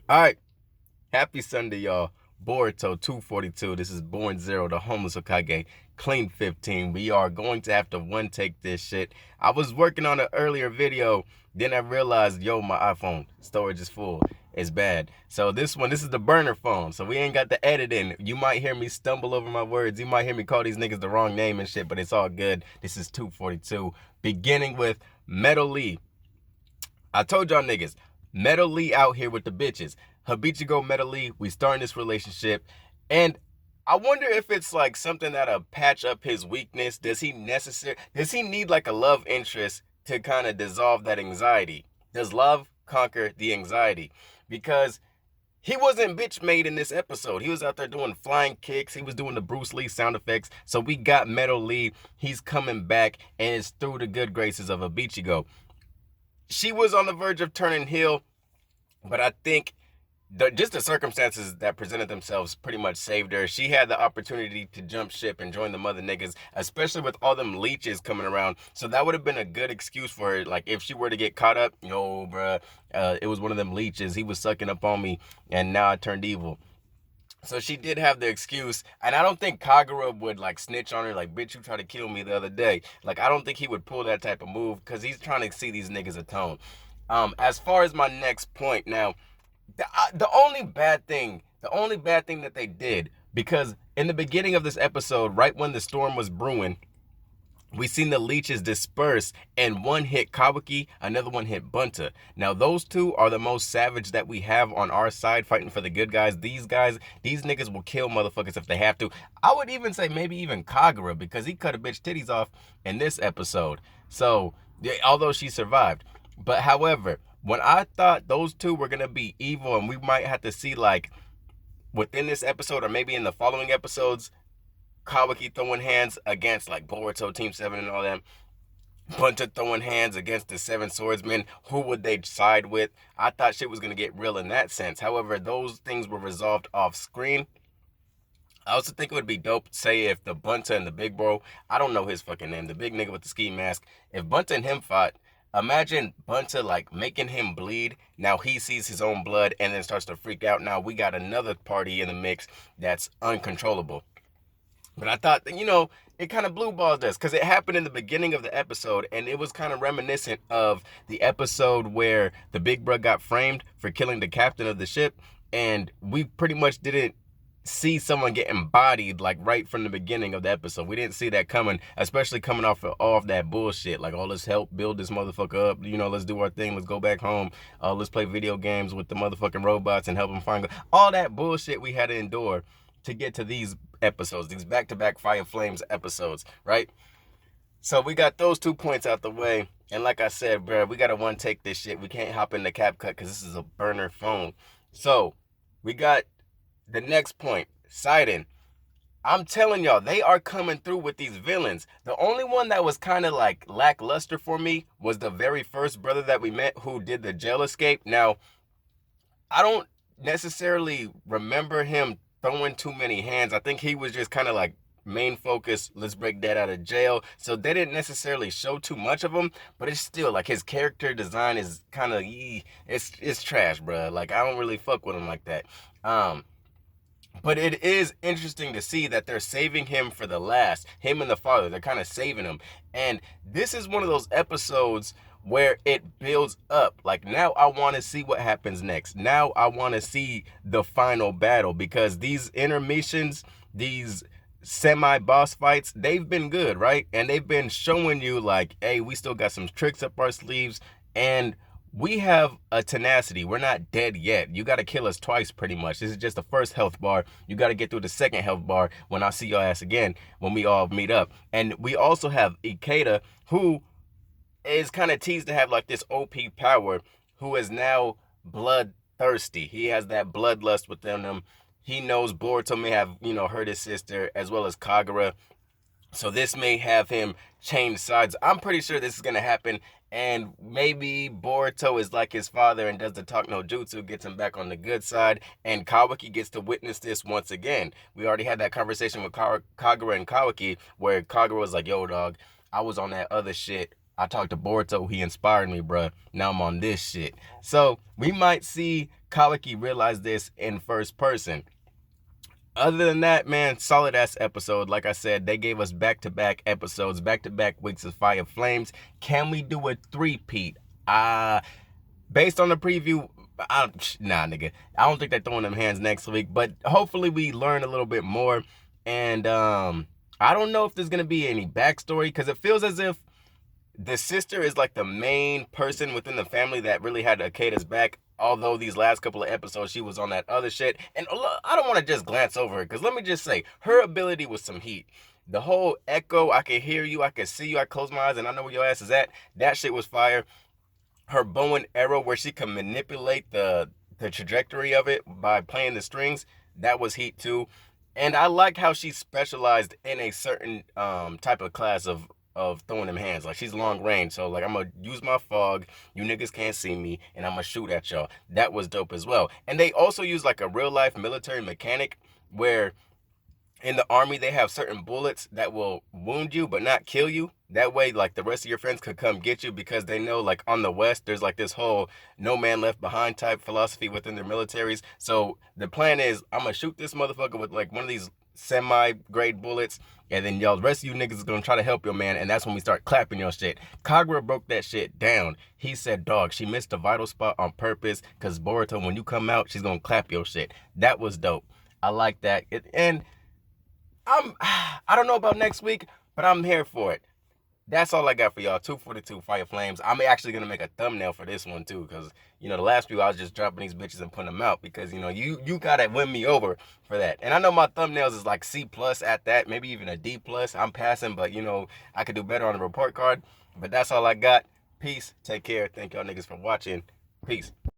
All right, happy Sunday, y'all. Boruto 242. This is Born Zero, the homeless Hokage. Clean 15. We are going to have to one take this shit. I was working on an earlier video, then I realized, yo, my iPhone storage is full. It's bad. So this is the burner phone. So we ain't got the edit in. You might hear me stumble over my words. You might hear me call these niggas the wrong name and shit, but it's all good. This is 242. Beginning with Metal Lee. I told y'all niggas, Metal Lee out here with the bitches. Habichigo Metal Lee, we starting this relationship. And I wonder if it's like something that'll patch up his weakness. Does he need like a love interest to kind of dissolve that anxiety? Does love conquer the anxiety? Because he wasn't bitch made in this episode. He was out there doing flying kicks. He was doing the Bruce Lee sound effects. So we got Metal Lee. He's coming back and it's through the good graces of Habichigo. She was on the verge of turning heel, but I think just the circumstances that presented themselves pretty much saved her. She had the opportunity to jump ship and join the mother niggas, especially with all them leeches coming around. So that would have been a good excuse for her. Like if she were to get caught up, yo, bruh, it was one of them leeches. He was sucking up on me, and now I turned evil. So she did have the excuse, and I don't think Kagura would like snitch on her, like, bitch, you tried to kill me the other day. Like, I don't think he would pull that type of move because he's trying to see these niggas atone. As far as my next point, now, the only bad thing that they did, because in the beginning of this episode, right when the storm was brewing, we seen the leeches disperse, and one hit Kawaki, another one hit Bunta. Now those two are the most savage that we have on our side fighting for the good guys. These niggas will kill motherfuckers if they have to. I would even say maybe even Kagura, because he cut a bitch titties off in this episode. So, yeah, although she survived. But however, when I thought those two were gonna be evil and we might have to see like within this episode or maybe in the following episodes, Kawaki throwing hands against like Boruto Team 7 and all that. Bunta throwing hands against the Seven Swordsmen. Who would they side with? I thought shit was going to get real in that sense. However, those things were resolved off screen. I also think it would be dope, say, if the Bunta and the big bro, I don't know his fucking name, the big nigga with the ski mask, if Bunta and him fought, imagine Bunta like making him bleed. Now he sees his own blood and then starts to freak out. Now we got another party in the mix that's uncontrollable. But I thought, it kind of blue balls us because it happened in the beginning of the episode, and it was kind of reminiscent of the episode where the big bro got framed for killing the captain of the ship, and we pretty much didn't see someone getting bodied like right from the beginning of the episode. We didn't see that coming, especially coming off that bullshit. Like, oh, let's help build this motherfucker up. Let's do our thing. Let's go back home. Let's play video games with the motherfucking robots and help them find all that bullshit we had to endure to get to these episodes, these back-to-back Fire Flames episodes, right? So we got those 2 points out the way. And like I said, bro, we got to one take this shit. We can't hop in the CapCut because this is a burner phone. So we got the next point, Seiren. I'm telling y'all, they are coming through with these villains. The only one that was kind of like lackluster for me was the very first brother that we met who did the jail escape. Now, I don't necessarily remember him throwing too many hands. I think he was just kind of like main focus, let's break that out of jail. So they didn't necessarily show too much of him, but it's still like his character design is kind of it's trash, bro. Like I don't really fuck with him like that. But it is interesting to see that they're saving him for the last. Him and the father, they're kind of saving him. And this is one of those episodes where it builds up. Like now I want to see what happens next. Now I want to see the final battle because these intermissions, these semi-boss fights, they've been good, right? And they've been showing you like, hey, we still got some tricks up our sleeves and we have a tenacity. We're not dead yet. You got to kill us twice pretty much. This is just the first health bar. You got to get through the second health bar when I see your ass again, when we all meet up. And we also have Ikeda, who is kind of teased to have like this OP power, who is now bloodthirsty. He has that bloodlust within him. He knows Boruto may have, hurt his sister as well as Kagura. So this may have him change sides. I'm pretty sure this is going to happen. And maybe Boruto is like his father and does the talk no jutsu, gets him back on the good side. And Kawaki gets to witness this once again. We already had that conversation with Kagura and Kawaki where Kagura was like, yo, dog, I was on that other shit I talked to Boruto, he inspired me, bruh. Now I'm on this shit. So we might see Kawaki realize this in first person. Other than that, man, solid ass episode. Like I said, they gave us back-to-back episodes, back-to-back weeks of Fire Flames. Can we do a three-peat? Based on the preview, nah, nigga. I don't think they're throwing them hands next week, but hopefully we learn a little bit more. And I don't know if there's gonna be any backstory, because it feels as if the sister is like the main person within the family that really had Akeda's back. Although these last couple of episodes she was on that other shit, and I don't want to just glance over her, because let me just say her ability was some heat. The whole echo, I can hear you, I can see you, I close my eyes and I know where your ass is at. That shit was fire. Her bow and arrow, where she can manipulate the trajectory of it by playing the strings, that was heat too. And I like how she specialized in a certain type of class of throwing them hands. Like, she's long range, so like I'm gonna use my fog, you niggas can't see me, and I'm gonna shoot at y'all. That was dope as well. And they also use like a real life military mechanic where in the army they have certain bullets that will wound you but not kill you. That way, like, the rest of your friends could come get you, because they know, like, on the West there's like this whole no man left behind type philosophy within their militaries. So the plan is, I'm gonna shoot this motherfucker with like one of these semi-grade bullets, and then y'all, the rest of you niggas is gonna try to help your man, and that's when we start clapping your shit. Kagura broke that shit down. He said, dog, she missed a vital spot on purpose, because Boruto, when you come out, she's gonna clap your shit. That was dope. I like that. And I don't know about next week, but I'm here for it. That's all I got for y'all. 242 Fire Flames. I'm actually gonna make a thumbnail for this one too, because the last few I was just dropping these bitches and putting them out, because you gotta win me over for that. And I know my thumbnails is like C plus at that, maybe even a D plus. I'm passing, but I could do better on the report card. But that's all I got. Peace. Take care. Thank y'all niggas for watching. Peace.